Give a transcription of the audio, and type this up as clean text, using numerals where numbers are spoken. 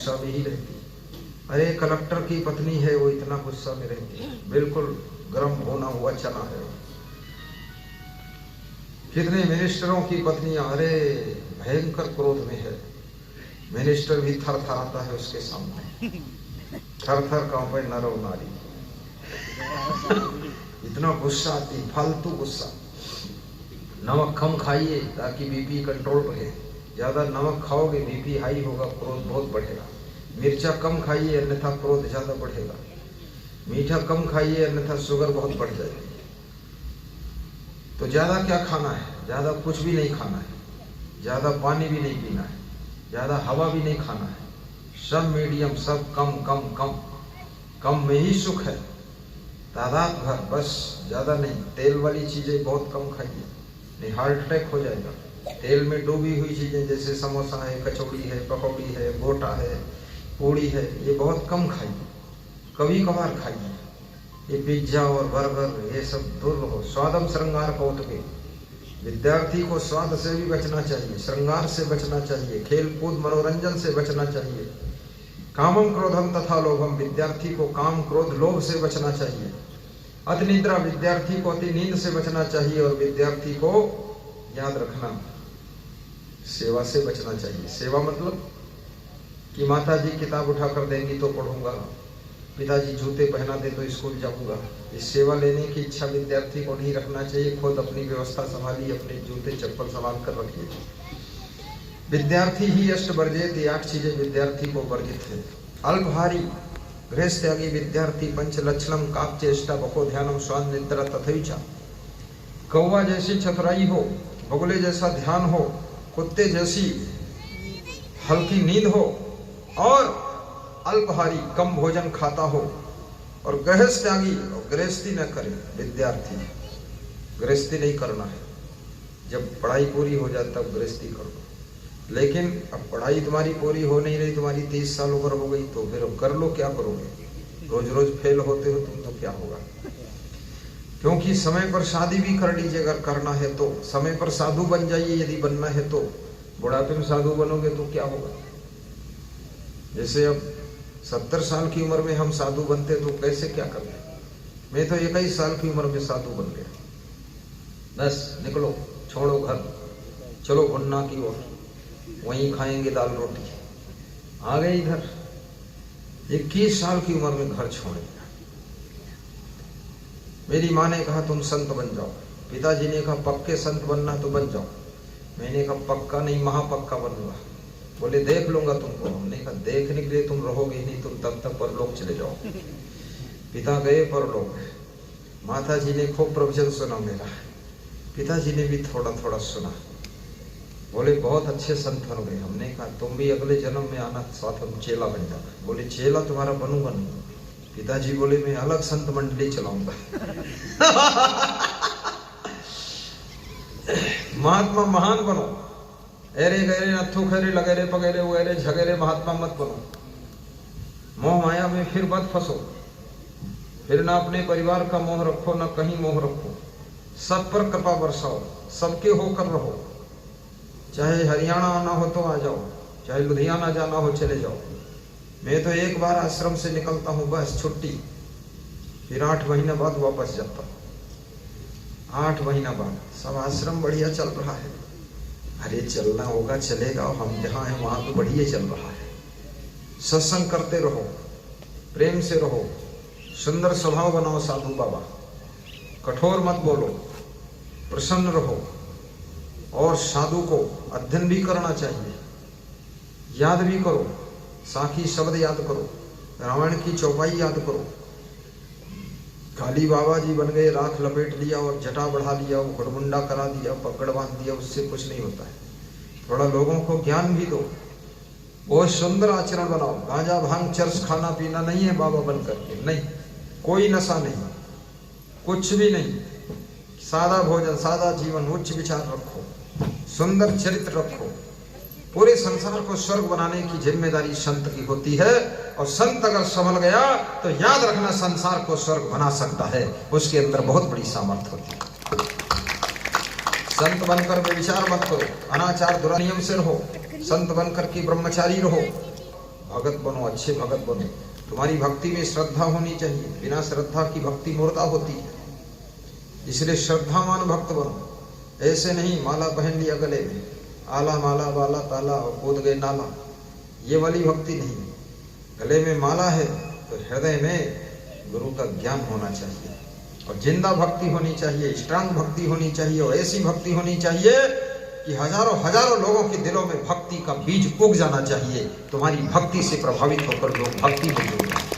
गुस्सा में ही रहती। अरे कलेक्टर की पत्नी है, वो इतना गुस्सा में रहती, बिल्कुल गर्म होना हुआ चना है। कितने मिनिस्टरों की पत्नियां, अरे भयंकर क्रोध में है, मिनिस्टर भी थर थर आता है उसके सामने, थर थर कांपे नर और नारी। इतना गुस्सा आती, फालतू गुस्सा। नमक कम खाइए ताकि बीपी कंट्रोल रहे, ज्यादा नमक खाओगे बीपी हाई होगा, क्रोध बहुत बढ़ेगा। मिर्चा कम खाइए अन्यथा क्रोध ज्यादा बढ़ेगा। मीठा कम खाइए अन्यथा शुगर बहुत बढ़ जाएगी। तो ज्यादा क्या खाना है? ज्यादा कुछ भी नहीं खाना है, ज्यादा पानी भी नहीं पीना है, ज्यादा हवा भी नहीं खाना है, सब मीडियम, सब कम कम कम। कम में ही सुख है, तादाद भर बस, ज्यादा नहीं। तेल वाली चीजें बहुत कम खाइए, नहीं हार्ट अटैक हो जाएगा। तेल में डूबी हुई चीजें जैसे समोसा है, कचौड़ी है, पकौड़ी है, गोटा है, पूड़ी है, ये बहुत कम खाइए, कभी कभार खाइए। ये पिज्जा और बर्गर ये सब दूर रहो। स्वादम श्रृंगार कौतुके, विद्यार्थी को स्वाद से भी बचना चाहिए, श्रृंगार से बचना चाहिए, खेल कूद मनोरंजन से बचना चाहिए। कामम क्रोधम तथा लोभम, विद्यार्थी को काम क्रोध लोभ से बचना चाहिए। अति निद्रा, विद्यार्थी को अति नींद से बचना चाहिए। और विद्यार्थी को याद रखना, सेवा से बचना चाहिए। सेवा मतलब कि माता जी किताब उठा कर देंगी तो पढ़ूंगा, पिताजी जूते पहना दे तो स्कूल जाऊंगा। इस सेवा लेने की इच्छा विद्यार्थी को नहीं रखना चाहिए। खुद अपनी व्यवस्था संभालिए, अपने जूते चप्पल संभाल कर रखिए। विद्यार्थी ही अष्ट वर्जित, 8 चीजें विद्यार्थी को वर्जित है। अल्पहारी, गृहस्थ त्यागी विद्यार्थी, पंच लक्षणम कापचेष्टा बको ध्यानम स्वान निद्रा तथैचा। कौवा जैसी चतुराई हो, बगुले जैसा ध्यान हो, कुत्ते जैसी हल्की नींद हो, और अल्पहारी कम भोजन खाता हो, और गृहस्थ त्यागी, और गृहस्थी न करे। विद्यार्थी गृहस्थी नहीं करना है, जब पढ़ाई पूरी हो जाए तब गृहस्थी करो। लेकिन अब पढ़ाई तुम्हारी पूरी हो नहीं रही, तुम्हारी 30 साल उम्र हो गई, तो फिर कर लो, क्या करोगे? रोज रोज फेल होते हो तुम तो क्या होगा? क्योंकि समय पर शादी भी कर लीजिए अगर करना है तो, समय पर साधु बन जाइए यदि बनना है तो। बुढ़ापे में साधु बनोगे तो क्या होगा? जैसे अब 70 साल की उम्र में हम साधु बनते तो कैसे क्या करते? मैं तो 21 साल की उम्र में साधु बन गया। बस निकलो, छोड़ो घर, चलो भुन्ना की ओर, वहीं खाएंगे दाल रोटी। आ गए इधर, 21 साल की उम्र में घर छोड़ दिया। मेरी माँ ने कहा तुम संत बन जाओ, पिताजी ने कहा पक्के संत बनना तो बन जाओ। मैंने कहा पक्का नहीं, महापक्का बनूंगा। बोले देख लूंगा तुमको। हमने कहा देखने के लिए तुम रहोगे नहीं, तुम तब तक परलोक चले जाओ। पिता गए परलोक, माता जी ने खूब प्रवचन सुना मेरा, पिताजी ने भी थोड़ा थोड़ा सुना। बोले बहुत अच्छे संत बन गए। हमने कहा तुम भी अगले जन्म में आना, साथ हम चेला बन जाना। बोले चेला तुम्हारा बनूंगा नहीं। पिताजी बोले मैं अलग संत मंडली चलाऊंगा। महात्मा महान बनो, एरे गहरे नथु खैरे लगेरे पगेरे वगैरे झगेरे महात्मा मत बनो। मोह माया में फिर मत फंसो, फिर ना अपने परिवार का मोह रखो, ना कहीं मोह रखो। सब पर कृपा बरसाओ, सबके होकर रहो। चाहे हरियाणा आना हो तो आ जाओ, चाहे लुधियाना जाना हो चले जाओ। मैं तो एक बार आश्रम से निकलता हूँ बस छुट्टी, फिर 8 महीना बाद वापस जाता हूँ। 8 महीना बाद सब आश्रम बढ़िया चल रहा है। अरे चलना होगा चलेगा, हम जहाँ हैं वहां तो बढ़िया चल रहा है। सत्संग करते रहो, प्रेम से रहो, सुंदर स्वभाव बनाओ साधु बाबा, कठोर मत बोलो, प्रसन्न रहो। और साधु को अध्ययन भी करना चाहिए, याद भी करो, साखी शब्द याद करो, रामायण की चौपाई याद करो। काली बाबा जी बन गए, राख लपेट लिया और जटा बढ़ा लिया, घुड़मुंडा करा दिया, पकड़ बांध दिया, उससे कुछ नहीं होता है। थोड़ा लोगों को ज्ञान भी दो, बहुत सुंदर आचरण बनाओ। गांजा भांग चर्स खाना पीना नहीं है बाबा बन करके, नहीं, कोई नशा नहीं, कुछ भी नहीं। सादा भोजन, सादा जीवन, उच्च विचार रखो, सुंदर चरित्र रखो। पूरे संसार को स्वर्ग बनाने की जिम्मेदारी संत की होती है, और संत अगर संभल गया तो याद रखना संसार को स्वर्ग बना सकता है। उसके अंदर बहुत बड़ी सामर्थ्य होती है। संत बनकर व्यभिचार मत करो, अनाचार दुरानियम से रहो, संत बनकर के ब्रह्मचारी रहो, भगत बनो, अच्छे भगत बनो। तुम्हारी भक्ति में श्रद्धा होनी चाहिए, बिना श्रद्धा की भक्ति मुर्दा होती है, इसलिए श्रद्धावान भक्त बनो। ऐसे नहीं माला पहन लिया गले में, आला माला बाला ताला और कूद गए नाला, ये वाली भक्ति नहीं। गले में माला है तो हृदय में गुरु का ज्ञान होना चाहिए और जिंदा भक्ति होनी चाहिए, स्ट्रांग भक्ति होनी चाहिए और ऐसी भक्ति होनी चाहिए कि हजारों हजारों लोगों के दिलों में भक्ति का बीज उग जाना चाहिए। तुम्हारी भक्ति से प्रभावित होकर लोग भक्ति में जुड़ जाए।